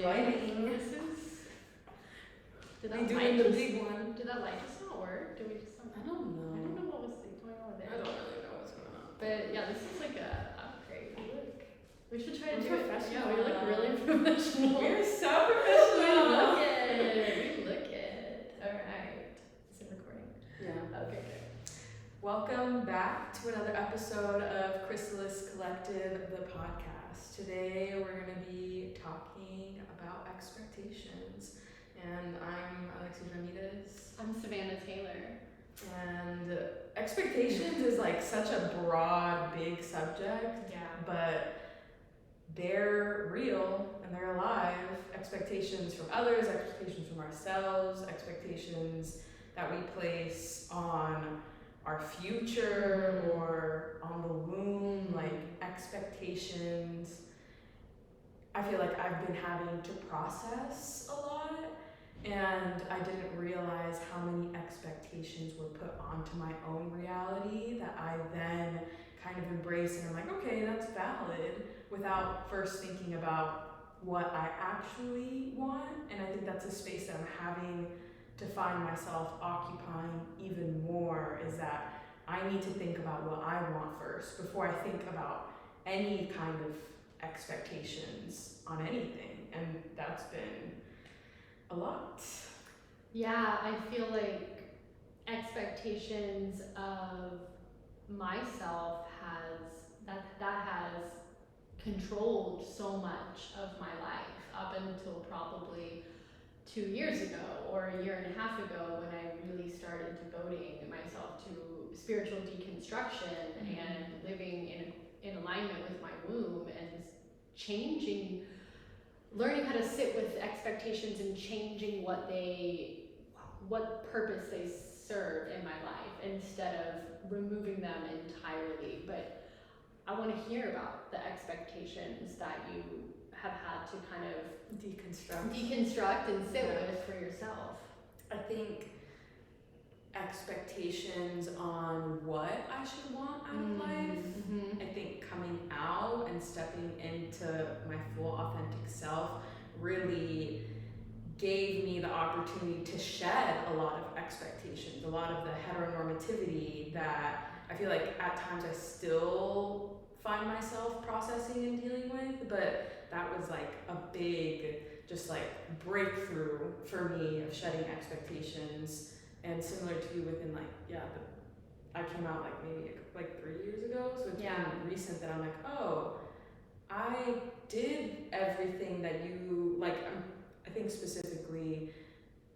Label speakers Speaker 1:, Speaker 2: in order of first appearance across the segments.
Speaker 1: Lighting.
Speaker 2: This is. Did
Speaker 1: They
Speaker 2: that
Speaker 1: doing
Speaker 2: light
Speaker 1: the
Speaker 2: just,
Speaker 1: big one.
Speaker 2: Did that light just not work? Did we just not?
Speaker 1: I don't know.
Speaker 2: I don't know what was going on there.
Speaker 1: I don't really know what's going on.
Speaker 2: But yeah, this is like a upgrade. Look. We should try to
Speaker 1: We're
Speaker 2: do it.
Speaker 1: professional.
Speaker 2: Yeah, we look really professional.
Speaker 1: We're so
Speaker 2: We
Speaker 1: professional.
Speaker 2: look it. We look it. Alright. Is it recording?
Speaker 1: Yeah.
Speaker 2: Okay, good.
Speaker 1: Welcome back to another episode of Chrysalis Collective, the podcast. Today we're going to be talking about expectations. And I'm Alexis Ramirez.
Speaker 2: I'm Savannah Taylor.
Speaker 1: And expectations is like such a broad, big subject.
Speaker 2: Yeah.
Speaker 1: But they're real and they're alive. Expectations from others, expectations from ourselves, expectations that we place on our future or on the womb, like expectations. I feel like I've been having to process a lot, and I didn't realize how many expectations were put onto my own reality that I then kind of embrace, and I'm like, okay, that's valid, without first thinking about what I actually want. And I think that's a space that I'm having to find myself occupying even more, is that I need to think about what I want first before I think about any kind of expectations on anything. And that's been a lot.
Speaker 2: Yeah, I feel like expectations of myself that has controlled so much of my life up until probably 2 years ago or a year and a half ago, when I really started devoting myself to spiritual deconstruction and living in alignment with my womb and learning how to sit with expectations and changing what purpose they serve in my life instead of removing them entirely. But I want to hear about the expectations that you have had to kind of deconstruct and sit with for yourself.
Speaker 1: I think expectations on what I should want out of life.
Speaker 2: Mm-hmm.
Speaker 1: I think coming out and stepping into my full authentic self really gave me the opportunity to shed a lot of expectations, a lot of the heteronormativity that I feel like at times I still find myself processing and dealing with. But that was like a big just like breakthrough for me of shedding expectations. And similar to you, within I came out like maybe like 3 years ago, so it's been recent that I'm like, oh, I did everything that you like. I think specifically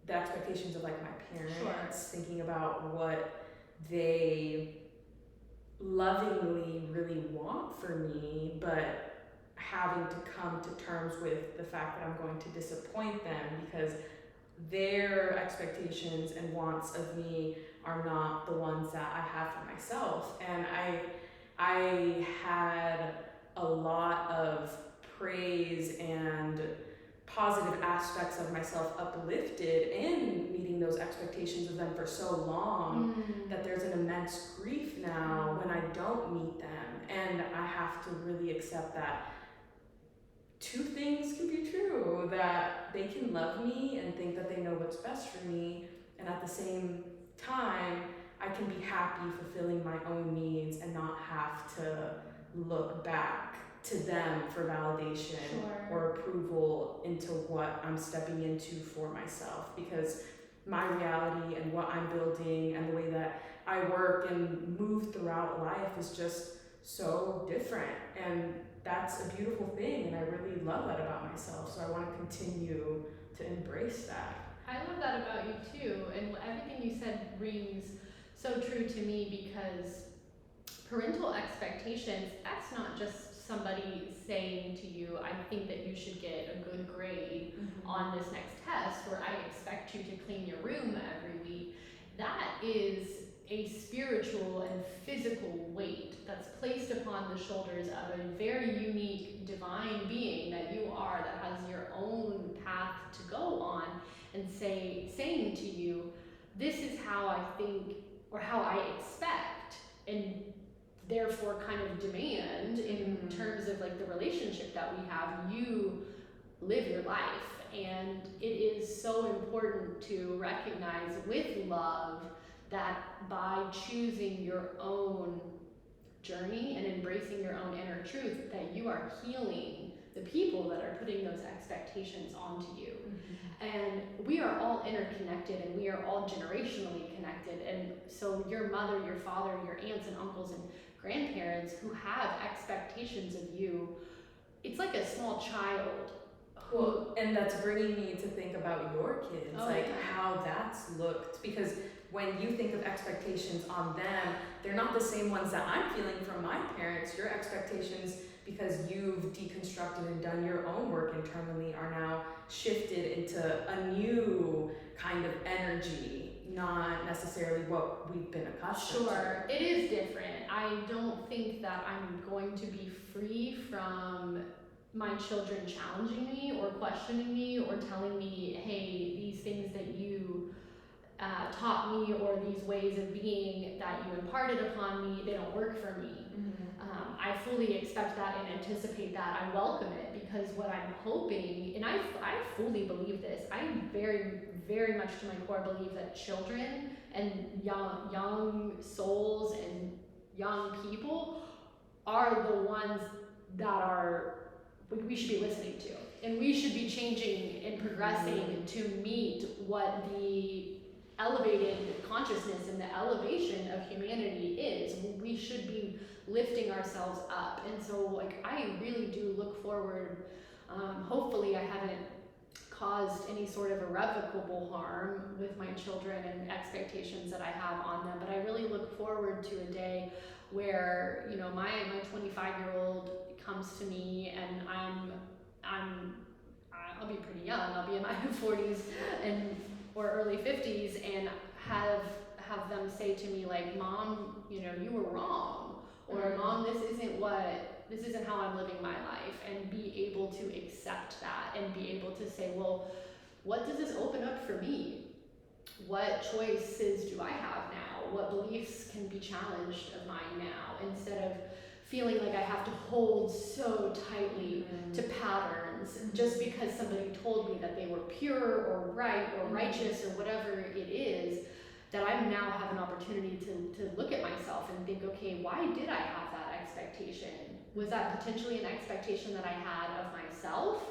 Speaker 1: the expectations of like my parents, thinking about what they lovingly really want for me, but having to come to terms with the fact that I'm going to disappoint them because their expectations and wants of me are not the ones that I have for myself. And I had a lot of praise and positive aspects of myself uplifted in meeting those expectations of them for so long that there's an immense grief now when I don't meet them. And I have to really accept that two things can be true, that they can love me and think that they know what's best for me, and at the same time I can be happy fulfilling my own needs and not have to look back to them for validation or approval into what I'm stepping into for myself, because my reality and what I'm building and the way that I work and move throughout life is just so different. And that's a beautiful thing, and I really love that about myself, so I want to continue to embrace that.
Speaker 2: I love that about you too, and everything you said rings so true to me, because parental expectations, that's not just somebody saying to you, I think that you should get a good grade on this next test, or I expect you to clean your room every week. That is a spiritual and physical weight that's placed upon the shoulders of a very unique divine being that you are, that has your own path to go on, and saying to you, this is how I think or how I expect, and therefore kind of demand in terms of like the relationship that we have, you live your life. And it is so important to recognize with love that by choosing your own journey and embracing your own inner truth, that you are healing the people that are putting those expectations onto you. And we are all interconnected, and we are all generationally connected. And so your mother, your father, your aunts and uncles and grandparents who have expectations of you, it's like a small child.
Speaker 1: Well, and that's bringing me to think about your kids, how that's looked, because when you think of expectations on them, they're not the same ones that I'm feeling from my parents. Your expectations, because you've deconstructed and done your own work internally, are now shifted into a new kind of energy, not necessarily what we've been accustomed to.
Speaker 2: Sure, it is different. I don't think that I'm going to be free from my children challenging me or questioning me or telling me, hey, these things that you taught me, or these ways of being that you imparted upon me, they don't work for me. I fully expect that and anticipate that. I welcome it, because what I'm hoping, and I fully believe this, I very, very much to my core believe that children and young souls and young people are the ones that we should be listening to, and we should be changing and progressing to meet what the elevated consciousness and the elevation of humanity is. We should be lifting ourselves up. And so I really do look forward, hopefully I haven't caused any sort of irrevocable harm with my children and expectations that I have on them, but I really look forward to a day where, you know, my 25-year-old comes to me, and I'll be pretty young, I'll be in my 40s or early 50s, and have them say to me Mom, you know, you were wrong, or Mom, this isn't how I'm living my life, and be able to accept that and be able to say, well, what does this open up for me? What choices do I have now? What beliefs can be challenged of mine now, instead of feeling like I have to hold so tightly to patterns just because somebody told me that they were pure or right or righteous or whatever it is, that I now have an opportunity to look at myself and think, okay, why did I have that expectation? Was that potentially an expectation that I had of myself?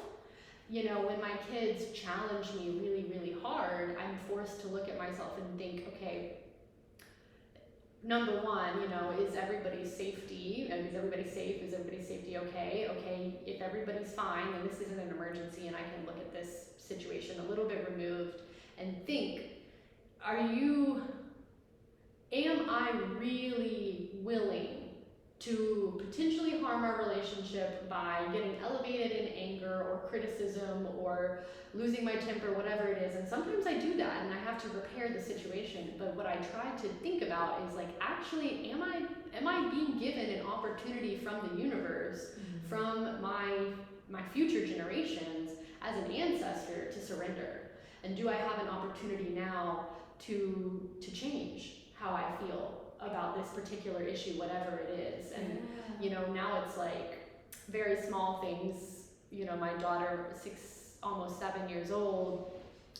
Speaker 2: You know, when my kids challenge me really, really hard, I'm forced to look at myself and think, okay, number one, you know, is everybody's safety, is everybody safe? Is everybody's safety okay? Okay, if everybody's fine, then this isn't an emergency, and I can look at this situation a little bit removed and think, am I really willing to potentially harm our relationship by getting elevated in anger or criticism or losing my temper, whatever it is? And sometimes I do that and I have to repair the situation. But what I try to think about is actually, am I being given an opportunity from the universe, from my future generations as an ancestor to surrender? And do I have an opportunity now to change how I feel about this particular issue, whatever it is? And you know, now it's very small things. You know, my daughter, almost 7 years old,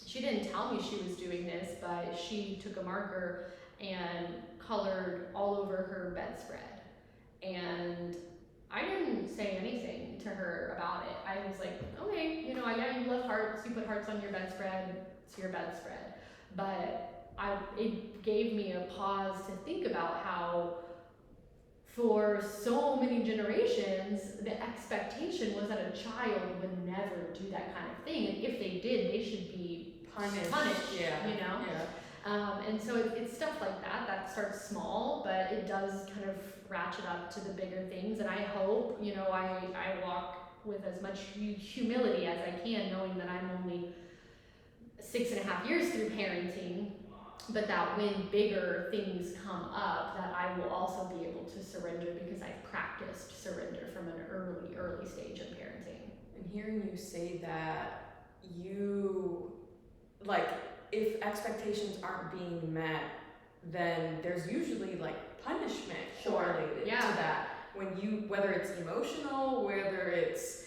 Speaker 2: she didn't tell me she was doing this, but she took a marker and colored all over her bedspread. And I didn't say anything to her about it. I was like, okay, you know, yeah, you love hearts, you put hearts on your bedspread, it's your bedspread. But it gave me a pause to think about how for so many generations, the expectation was that a child would never do that kind of thing. And if they did, they should be punished, you know? Yeah. And so it's stuff like that starts small, but it does kind of ratchet up to the bigger things. And I hope, you know, I walk with as much humility as I can, knowing that I'm only 6.5 years through parenting, but that when bigger things come up, that I will also be able to surrender, because I've practiced surrender from an early stage of parenting.
Speaker 1: And hearing you say that, if expectations aren't being met, then there's usually punishment correlated to that. Whether it's emotional, whether it's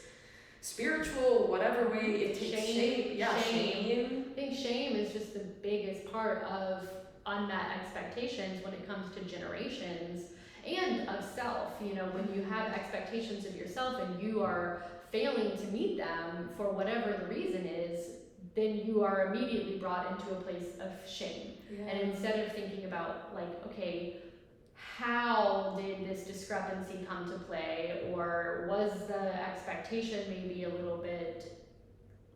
Speaker 1: spiritual, whatever way it takes shape. Yeah, shame.
Speaker 2: I think shame is just the biggest part of unmet expectations when it comes to generations and of self. You know, when you have expectations of yourself and you are failing to meet them for whatever the reason is, then you are immediately brought into a place of shame.
Speaker 1: Yeah.
Speaker 2: And instead of thinking about like, okay, how did this discrepancy come to play, or was the expectation maybe a little bit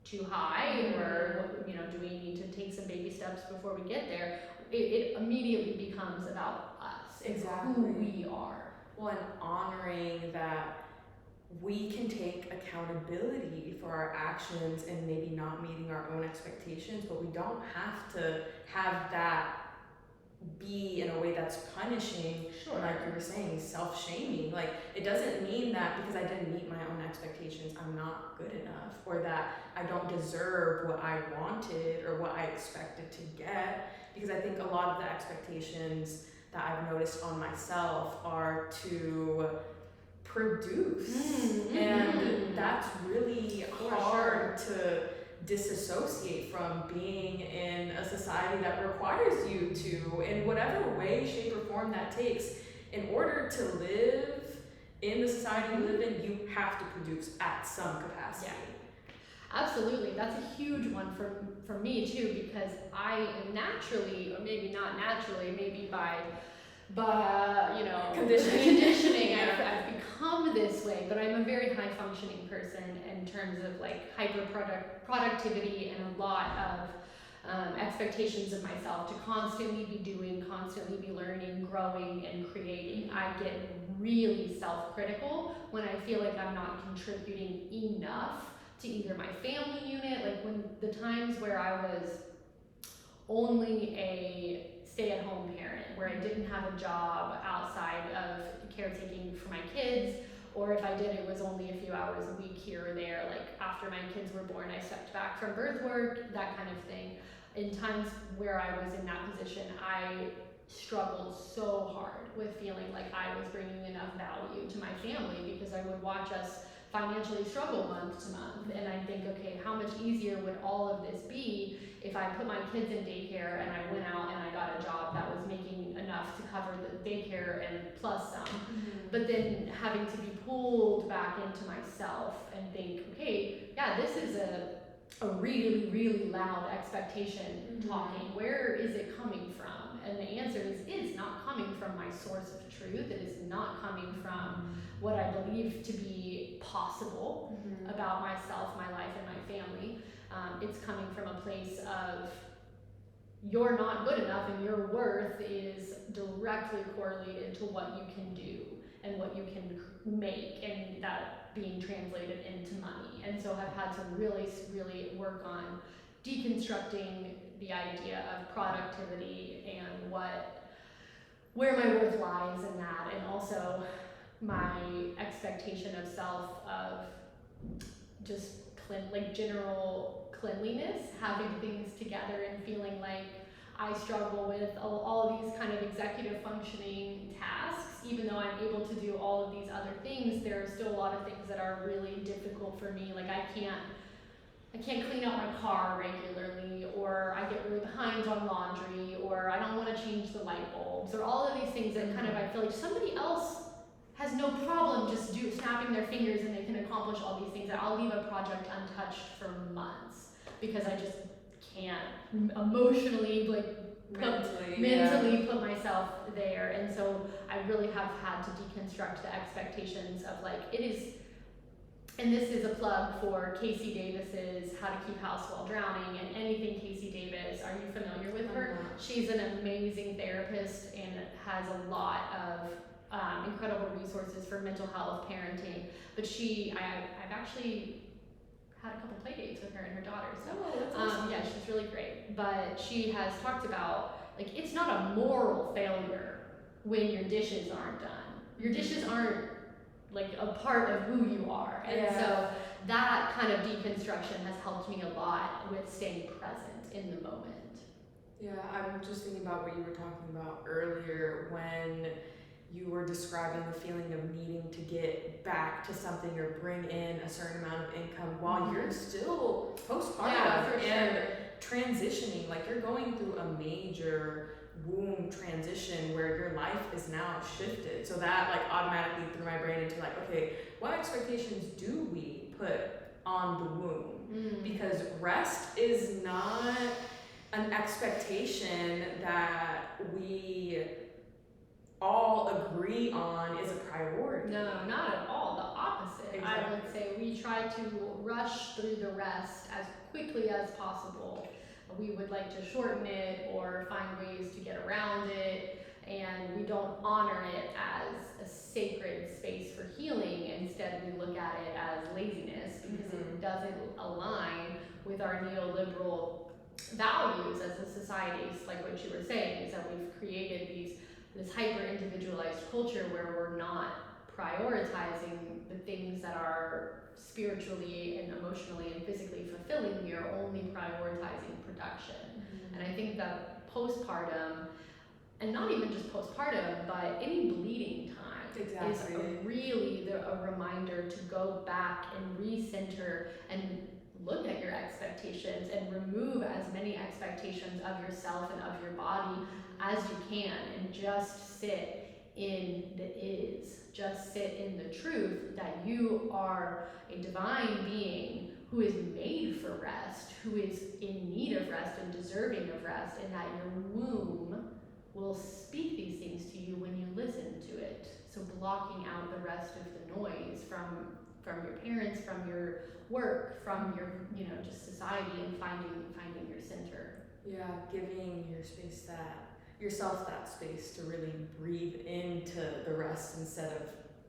Speaker 2: too high, or you know, do we need to take some baby steps before we get there? It immediately becomes about us,
Speaker 1: Exactly.
Speaker 2: who we are.
Speaker 1: Well, and honoring that we can take accountability for our actions and maybe not meeting our own expectations, but we don't have to have that be in a way that's punishing.
Speaker 2: Sure.
Speaker 1: Like you were saying, self-shaming. Like, it doesn't mean that because I didn't meet my own expectations, I'm not good enough, or that I don't deserve what I wanted or what I expected to get. Because I think a lot of the expectations that I've noticed on myself are to produce. And that's really hard to disassociate from being in a society that requires you to, in whatever way, shape, or form that takes. In order to live in the society we live in, you have to produce at some capacity.
Speaker 2: Yeah. Absolutely. That's a huge one for me too, because I am naturally, or maybe not naturally, maybe by you know, conditioning,
Speaker 1: Yeah.
Speaker 2: I've become this way, but I'm a very high functioning person in terms of like productivity and a lot of expectations of myself to constantly be doing, constantly be learning, growing, and creating. I get really self-critical when I feel like I'm not contributing enough to either my family unit, like when the times where I was only a stay-at-home parent, where I didn't have a job outside of caretaking for my kids, or if I did, it was only a few hours a week here or there. Like after my kids were born, I stepped back from birth work, that kind of thing. In times where I was in that position, I struggled so hard with feeling like I was bringing enough value to my family, because I would watch us financially struggle month to month, and I think, okay, how much easier would all of this be if I put my kids in daycare and I went out and I got a job that was making enough to cover the daycare and plus some. But then having to be pulled back into myself and think, okay, yeah, this is a really, really loud expectation talking. Where is it coming from? And the answer is, it's not coming from my source of truth. It is not coming from what I believe to be possible about myself, my life, and my family. It's coming from a place of, you're not good enough, and your worth is directly correlated to what you can do and what you can make, and that being translated into money. And so I've had to really, really work on deconstructing the idea of productivity and where my worth lies in that, and also my expectation of self of just general cleanliness, having things together and feeling like I struggle with all of these kind of executive functioning tasks. Even though I'm able to do all of these other things, there are still a lot of things that are really difficult for me. Like I can't clean out my car regularly, or I get really behind on laundry, or I don't want to change the light bulbs, or all of these things that kind of, I feel like somebody else has no problem just snapping their fingers and they can accomplish all these things, that I'll leave a project untouched for months because I just can't emotionally mentally put myself there. And so I really have had to deconstruct the expectations of like, it is, and this is a plug for Casey Davis's How to Keep House While Drowning, and anything Casey Davis. Are you familiar with her? She's an amazing therapist and has a lot of incredible resources for mental health, parenting. But I've actually had a couple play dates with her and her daughter. So
Speaker 1: that's awesome.
Speaker 2: yeah, she's really great. But she has talked about, like, it's not a moral failure when your dishes aren't done. Your dishes aren't like a part of who you are. And so that kind of deconstruction has helped me a lot with staying present in the moment.
Speaker 1: Yeah, I'm just thinking about what you were talking about earlier when you were describing the feeling of needing to get back to something or bring in a certain amount of income while you're still postpartum and transitioning. Like, you're going through a major womb transition where your life is now shifted. So that like automatically threw my brain into like, okay, what expectations do we put on the womb? Because rest is not an expectation that we all agree on is a priority.
Speaker 2: No, not at all. The opposite.
Speaker 1: Exactly.
Speaker 2: I would say we try to rush through the rest as quickly as possible. We would like to shorten it or find ways to get around it, and we don't honor it as a sacred space for healing. Instead, we look at it as laziness because it doesn't align with our neoliberal values as a society. Like what you were saying, is that we've created this hyper-individualized culture where we're not prioritizing the things that are spiritually and emotionally and physically fulfilling. We are only prioritizing production. And I think that postpartum, and not even just postpartum, but any bleeding time is really a reminder to go back and recenter and look at your expectations and remove as many expectations of yourself and of your body as you can, and just sit in the is. Just sit in the truth that you are a divine being who is made for rest, who is in need of rest and deserving of rest, and that your womb will speak these things to you when you listen to it. So blocking out the rest of the noise from your parents, from your work, from your, just society, and finding your center.
Speaker 1: Yeah, giving yourself that space to really breathe into the rest instead of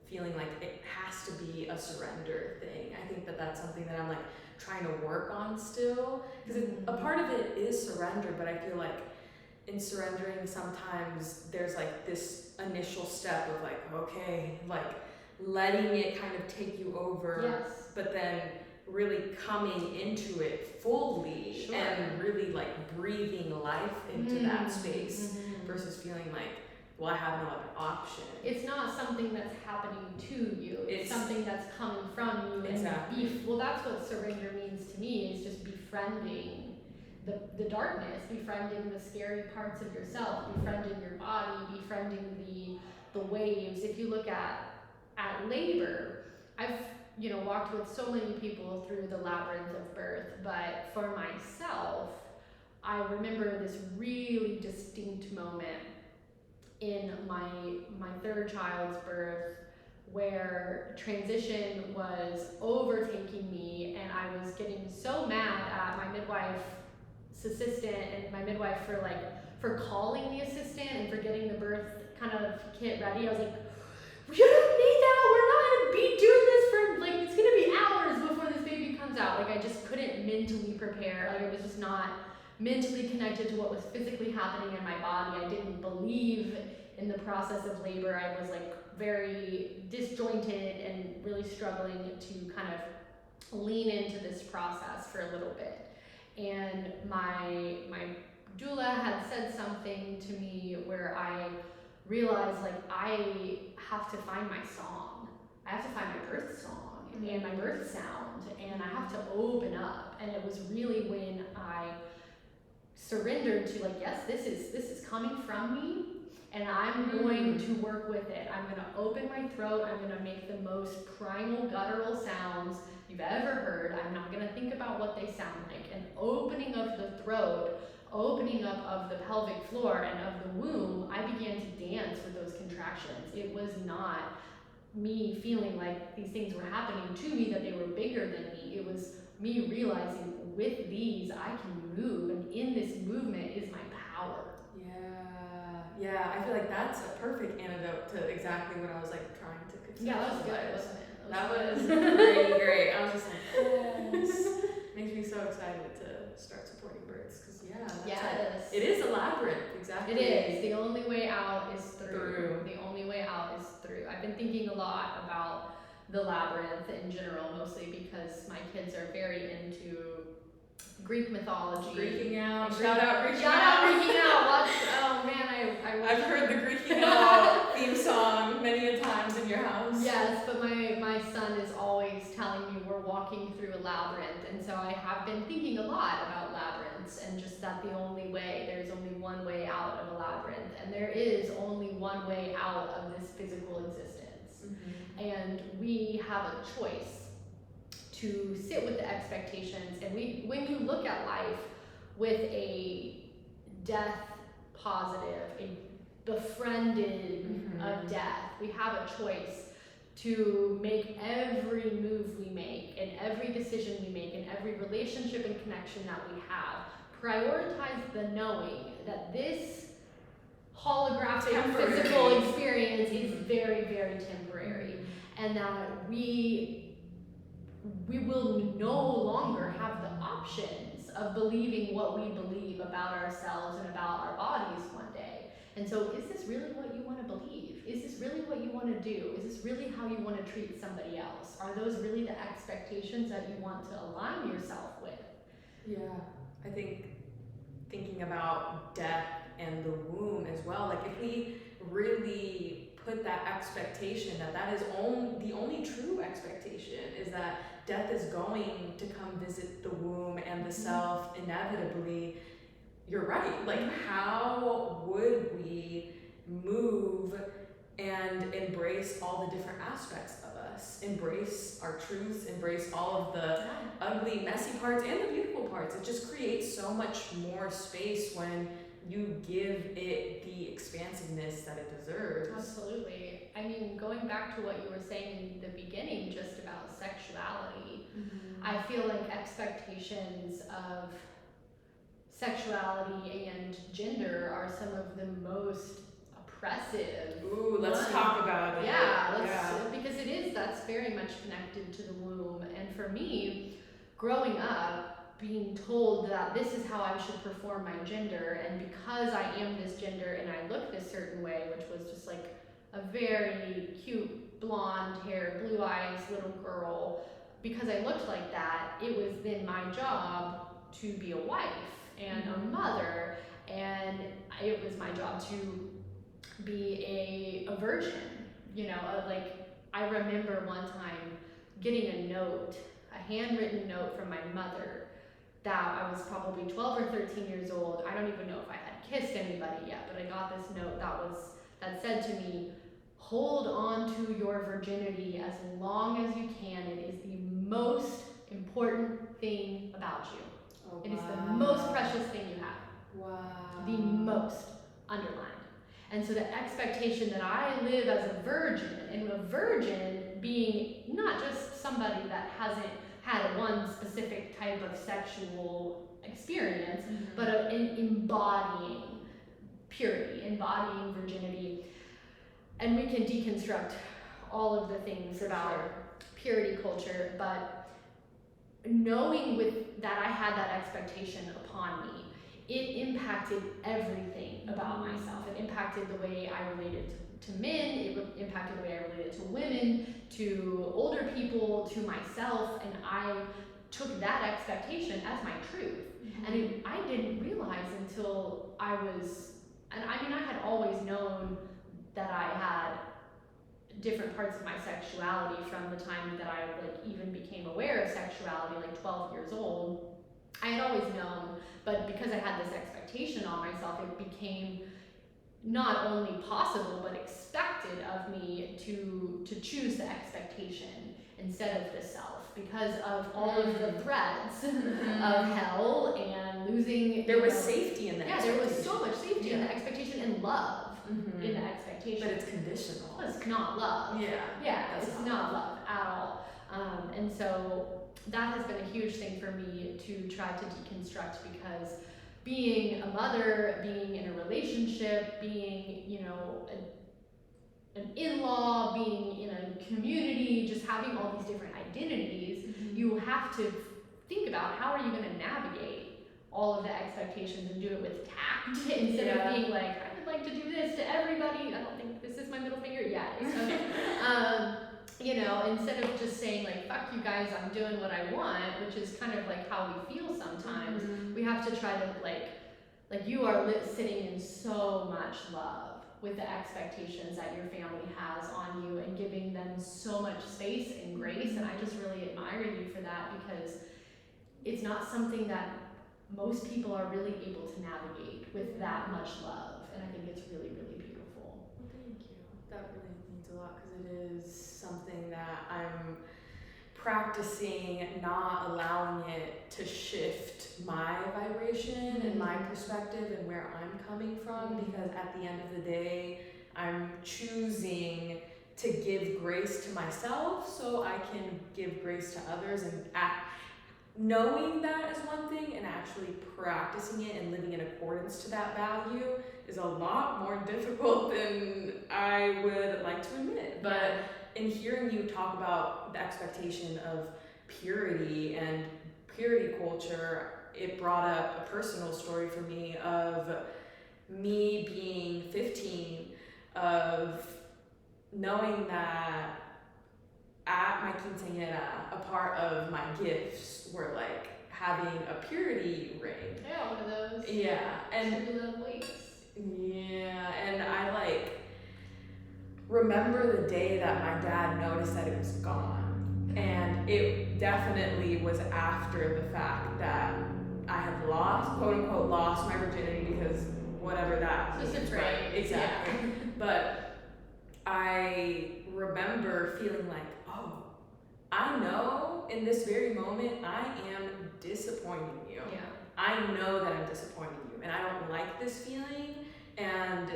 Speaker 1: feeling like it has to be a surrender thing. I think that that's something that I'm like trying to work on still, because a part of it is surrender, but I feel like in surrendering sometimes there's like this initial step of like, okay, like letting it kind of take you over, but then really coming into it fully and really like breathing life into that space versus feeling like, well, I have no other option.
Speaker 2: It's not something that's happening to you. It's something that's coming from you.
Speaker 1: Exactly.
Speaker 2: And that's what surrender means to me, is just befriending the darkness, befriending the scary parts of yourself, befriending your body, befriending the waves. If you look at labor, I've walked with so many people through the labyrinth of birth, but for myself, I remember this really distinct moment in my third child's birth where transition was overtaking me, and I was getting so mad at my midwife's assistant and my midwife for calling the assistant and for getting the birth kind of kit ready. I was like, we don't need that. We're not gonna be doing this for it's gonna be hours before this baby comes out. Like, I just couldn't mentally prepare. Like, I was just not mentally connected to what was physically happening in my body. I didn't believe in the process of labor. I was very disjointed and really struggling to kind of lean into this process for a little bit. And my doula had said something to me where I realized I have to find my song. I have to find my birth song and my birth sound, and I have to open up. And it was really when I surrendered to yes, this is coming from me, and I'm going to work with it. I'm going to open my throat. I'm going to make the most primal guttural sounds you've ever heard. I'm not going to think about what they sound like. And opening of the throat, opening up of the pelvic floor and of the womb, I began to dance with those contractions. It was not me feeling like these things were happening to me, that they were bigger than me. It was me realizing with these I can move, and in this movement is my power.
Speaker 1: Yeah, I feel like that's a perfect antidote to exactly what I was trying to conceptualize.
Speaker 2: Yeah, that was good, wasn't it?
Speaker 1: That was great. I was just like, yes. Makes me so excited to start supporting births, because it is a labyrinth. Exactly.
Speaker 2: It is. The only way out is through. The only way out is through. I've been thinking a lot about the labyrinth in general, mostly because my kids are very into Greek mythology.
Speaker 1: Greeking out.
Speaker 2: Shout out Greeking Out. Watch. Oh man,
Speaker 1: I've heard the Greeking Out theme song
Speaker 2: walking through a labyrinth, and so I have been thinking a lot about labyrinths and just that there's only one way out of a labyrinth, and there is only one way out of this physical existence. And we have a choice to sit with the expectations, and when you look at life with a death positive, a befriending of death, we have a choice to make every move we make and every decision we make and every relationship and connection that we have, prioritize the knowing that this holographic physical experience is very, very temporary, and that we will no longer have the options of believing what we believe about ourselves and about our bodies one day. And so, is this really what you want to believe? Is this really what you want to do? Is this really how you want to treat somebody else? Are those really the expectations that you want to align yourself with?
Speaker 1: Yeah, I think thinking about death and the womb as well, like if we really put that expectation that is the only true expectation is that death is going to come visit the womb and the self inevitably, you're right. Like, how would we move and embrace all the different aspects of us? Embrace our truths, embrace all of the ugly, messy parts and the beautiful parts. It just creates so much more space when you give it the expansiveness that it deserves.
Speaker 2: Absolutely. I mean, going back to what you were saying in the beginning, just about sexuality, I feel like expectations of sexuality and gender are some of the most oppressive.
Speaker 1: Ooh, let's talk about it.
Speaker 2: Because that's very much connected to the womb. And for me, growing up, being told that this is how I should perform my gender, and because I am this gender and I look this certain way, which was just like a very cute blonde hair, blue eyes little girl, because I looked like that, it was then my job to be a wife and a mother, and it was my job to be a virgin, like I remember one time getting a handwritten note from my mother that I was probably 12 or 13 years old. I don't even know if I had kissed anybody yet, but I got this note that said to me, hold on to your virginity as long as you can. It is the most important thing about you.
Speaker 1: Oh,
Speaker 2: it is the most precious thing you have.
Speaker 1: Wow.
Speaker 2: The most underlined. And so the expectation that I live as a virgin, and a virgin being not just somebody that hasn't had one specific type of sexual experience, but embodying purity, embodying virginity. And we can deconstruct all of the things about purity culture, but knowing that I had that expectation upon me, it impacted everything about myself. It impacted the way I related to men, it impacted the way I related to women, to older people, to myself, and I took that expectation as my truth. And I didn't realize until I had always known that I had different parts of my sexuality from the time that I even became aware of sexuality, 12 years old. I had always known, but because I had this expectation on myself, it became not only possible but expected of me to choose the expectation instead of the self, because of all of the threats of hell and losing.
Speaker 1: There was safety in that.
Speaker 2: Yeah, there was so much safety in the expectation and love in the expectation.
Speaker 1: But it's conditional.
Speaker 2: Well, it's not love. Yeah, it's not love at all. And so that has been a huge thing for me to try to deconstruct, because being a mother, being in a relationship, being, an in-law, being in a community, just having all these different identities, you have to think about how are you going to navigate all of the expectations and do it with tact instead of being like, I would like to do this to everybody. I don't think this is my middle finger yet. Okay. Instead of just saying fuck you guys, I'm doing what I want, which is kind of how we feel sometimes. We have to try to you are sitting in so much love. with the expectations that your family has on you and giving them so much space and grace. And I just really admire you for that, because it's not something that most people are really able to navigate with that much love. And I think it's really, really beautiful.
Speaker 1: Well, thank you. That really means a lot, because it is something that I'm practicing not allowing it to shift my vibration and my perspective and where I'm coming from, because at the end of the day, I'm choosing to give grace to myself so I can give grace to others, and knowing that is one thing, and actually practicing it and living in accordance to that value is a lot more difficult than I would like to admit. But in hearing you talk about the expectation of purity and purity culture, it brought up a personal story for me of me being 15, of knowing that at my quinceañera, a part of my gifts were like having a purity ring.
Speaker 2: Yeah, one of those.
Speaker 1: Yeah, and
Speaker 2: true love waits.
Speaker 1: Yeah, and I like remember the day that my dad noticed that it was gone, and it definitely was after the fact that I had lost, quote unquote, lost my virginity, because whatever that means, right? Exactly. Yeah. But I remember feeling like, oh, I know in this very moment I am disappointing you.
Speaker 2: Yeah.
Speaker 1: I know that I'm disappointing you, and I don't like this feeling, and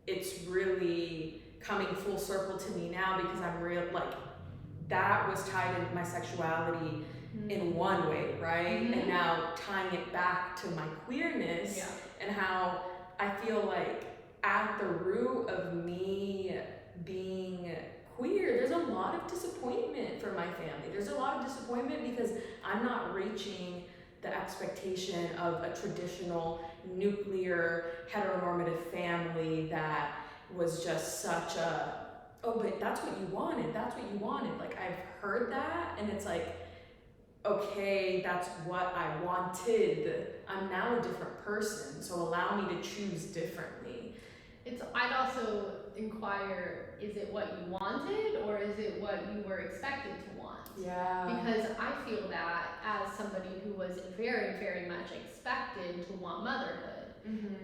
Speaker 1: it's really coming full circle to me now, because I'm real, like, that was tied into my sexuality in one way, right? And now tying it back to my queerness, and how I feel like at the root of me being queer, there's a lot of disappointment for my family. There's a lot of disappointment because I'm not reaching the expectation of a traditional nuclear heteronormative family that was just such a, oh, but that's what you wanted, that's what you wanted. Like, I've heard that, and it's like, okay, that's what I wanted. I'm now a different person, so allow me to choose differently.
Speaker 2: I'd also inquire, is it what you wanted, or is it what you were expected to want?
Speaker 1: Yeah.
Speaker 2: Because I feel that as somebody who was very, very much expected to want motherhood.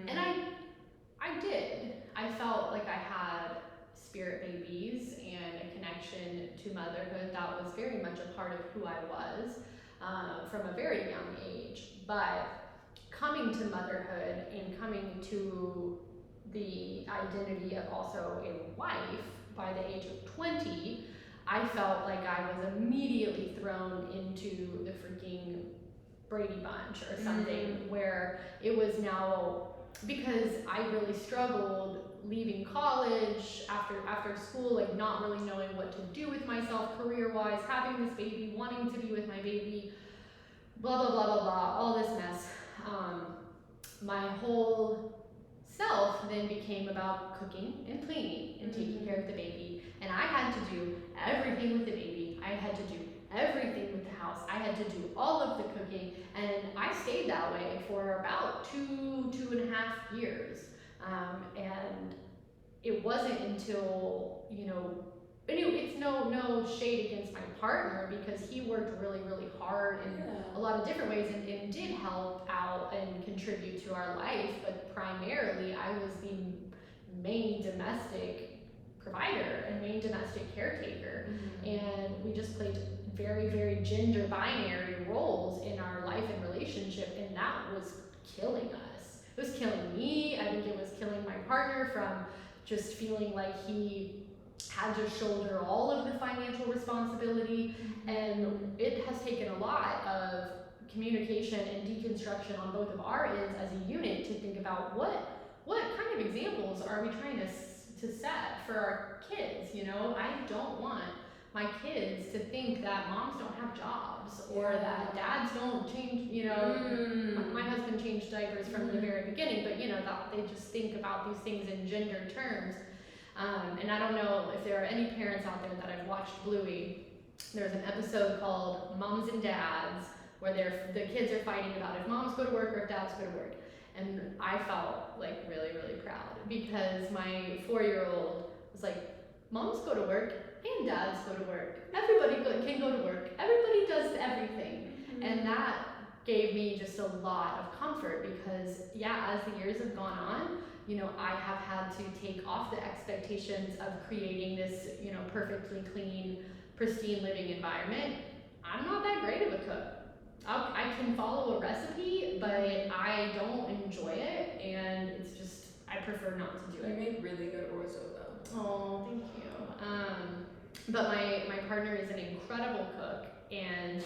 Speaker 2: And I did. I felt like I had spirit babies and a connection to motherhood that was very much a part of who I was from a very young age. But coming to motherhood and coming to the identity of also a wife by the age of 20, I felt like I was immediately thrown into the freaking Brady Bunch or something, where it was now, because I really struggled leaving college after school, like not really knowing what to do with myself career-wise, having this baby, wanting to be with my baby, blah, blah, blah, blah, blah, all this mess. My whole self then became about cooking and cleaning and taking care of the baby, and I had to do everything with the baby. I had to do everything with the house. I had to do all of the cooking, and I stayed that way for about 2.5 years. And it wasn't until, and it's no shade against my partner, because he worked really, really hard in a lot of different ways and did help out and contribute to our life, but primarily I was the main domestic provider and main domestic caretaker, and we just played very, very gender binary roles in our life and relationship, and that was killing us. It was killing me. I think it was killing my partner from just feeling like he had to shoulder all of the financial responsibility, and it has taken a lot of communication and deconstruction on both of our ends as a unit to think about what kind of examples are we trying to set for our kids. I don't want my kids to think that moms don't have jobs, or that dads don't change, my husband changed diapers from the very beginning, but that they just think about these things in gender terms. And I don't know if there are any parents out there that have watched Bluey. There's an episode called Moms and Dads, where the kids are fighting about if moms go to work or if dads go to work. And I felt like really, really proud because my 4-year-old was like, moms go to work and dads go to work. Everybody can go to work. Everybody does everything. And that gave me just a lot of comfort because, yeah, as the years have gone on, you know, I have had to take off the expectations of creating this, you know, perfectly clean, pristine living environment. I'm not that great of a cook. I can follow a recipe, but I don't enjoy it, and it's just, I prefer not to do it.
Speaker 1: You make really good orzo though.
Speaker 2: Oh, thank you. But my partner is an incredible cook, and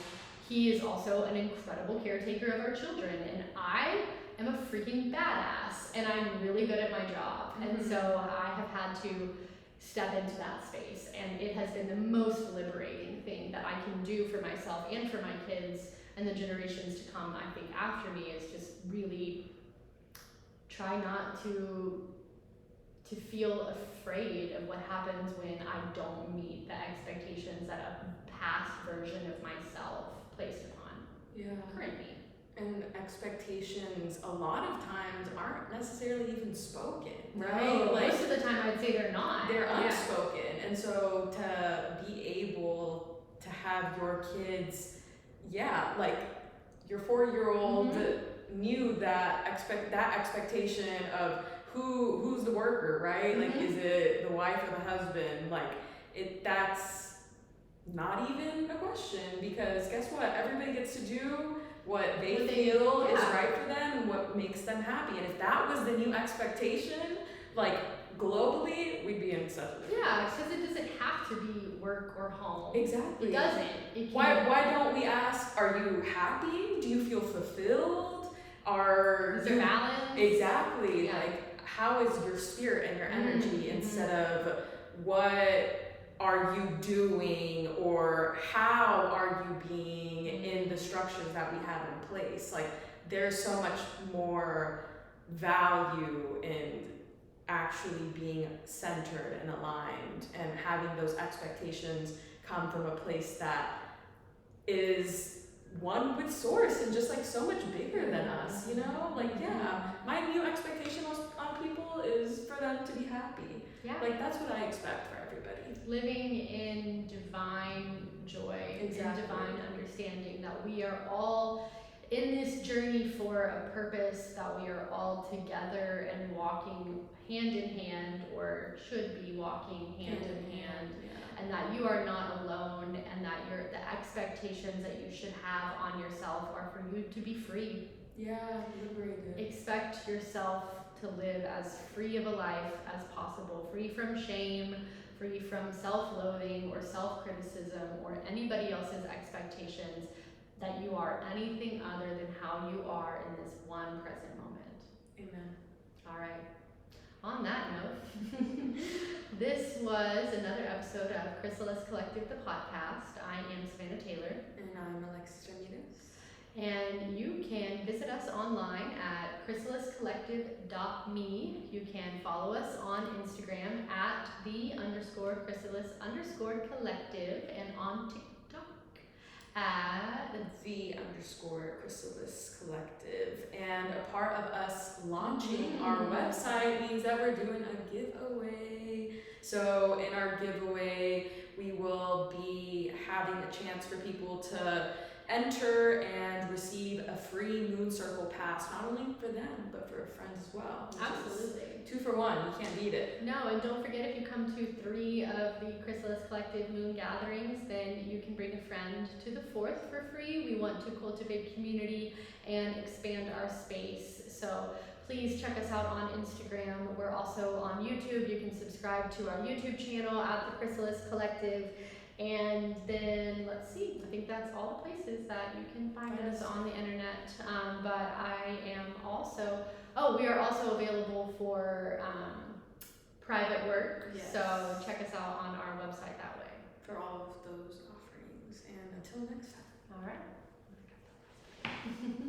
Speaker 2: he is also an incredible caretaker of our children, and I am a freaking badass, and I'm really good at my job, and so I have had to step into that space, and it has been the most liberating thing that I can do for myself and for my kids and the generations to come, I think, after me, is just really try not to feel afraid of what happens when I don't meet the expectations that a past version of myself placed upon current me.
Speaker 1: And expectations a lot of times aren't necessarily even spoken, right?
Speaker 2: No,
Speaker 1: like,
Speaker 2: most of the time I'd say they're not.
Speaker 1: They're unspoken. And so to be able to have your kids, like your 4-year-old knew that expectation of who's the worker, right? Like, is it the wife or the husband? Like, that's not even a question, because guess what? Everybody gets to do what they feel is right for them and what makes them happy. And if that was the new expectation, like globally, we'd be in such a
Speaker 2: because it doesn't have to be work or home.
Speaker 1: Exactly.
Speaker 2: It doesn't. It
Speaker 1: why don't we ask, are you happy? Do you feel fulfilled?
Speaker 2: Is there balance?
Speaker 1: Exactly. Like, how is your spirit and your energy instead of what are you doing or how are you being in the structures that we have in place? Like, there's so much more value in actually being centered and aligned and having those expectations come from a place that is one with source and just like so much bigger than us, you know? Like, my new expectation on people is for them to be happy. Like, that's what I expect for everybody.
Speaker 2: Living in divine joy and divine understanding that we are all in this journey for a purpose, that we are all together and walking hand in hand, or should be walking hand in hand. And that you are not alone, and that the expectations that you should have on yourself are for you to be free.
Speaker 1: Liberated.
Speaker 2: Expect yourself to live as free of a life as possible, free from shame, free from self-loathing or self-criticism or anybody else's expectations, that you are anything other than how you are in this one present moment.
Speaker 1: Amen.
Speaker 2: All right. On that note, this was another episode of Chrysalis Collective, the podcast. I am Savannah Taylor.
Speaker 1: And I'm Alexis Ramirez.
Speaker 2: And you can visit us online at chrysaliscollective.me. You can follow us on Instagram at _Chrysalis_collective, and on TikTok at
Speaker 1: _Chrysalis Collective. And a part of us launching our website means that we're doing a giveaway. So in our giveaway, we will be having a chance for people to enter and receive a free Moon Circle pass, not only for them, but for a friend as well.
Speaker 2: Absolutely.
Speaker 1: 2 for 1, you can't beat it.
Speaker 2: No, and don't forget, if you come to 3 of the Chrysalis Collective Moon gatherings, then you can bring a friend to the 4th for free. We want to cultivate community and expand our space. So please check us out on Instagram. We're also on YouTube. You can subscribe to our YouTube channel at the Chrysalis Collective. And then, let's see, I think that's all the places that you can find us on the internet. But I am also, we are also available for private work.
Speaker 1: Yes.
Speaker 2: So check us out on our website that way.
Speaker 1: For all of those offerings. And until next time.
Speaker 2: All right.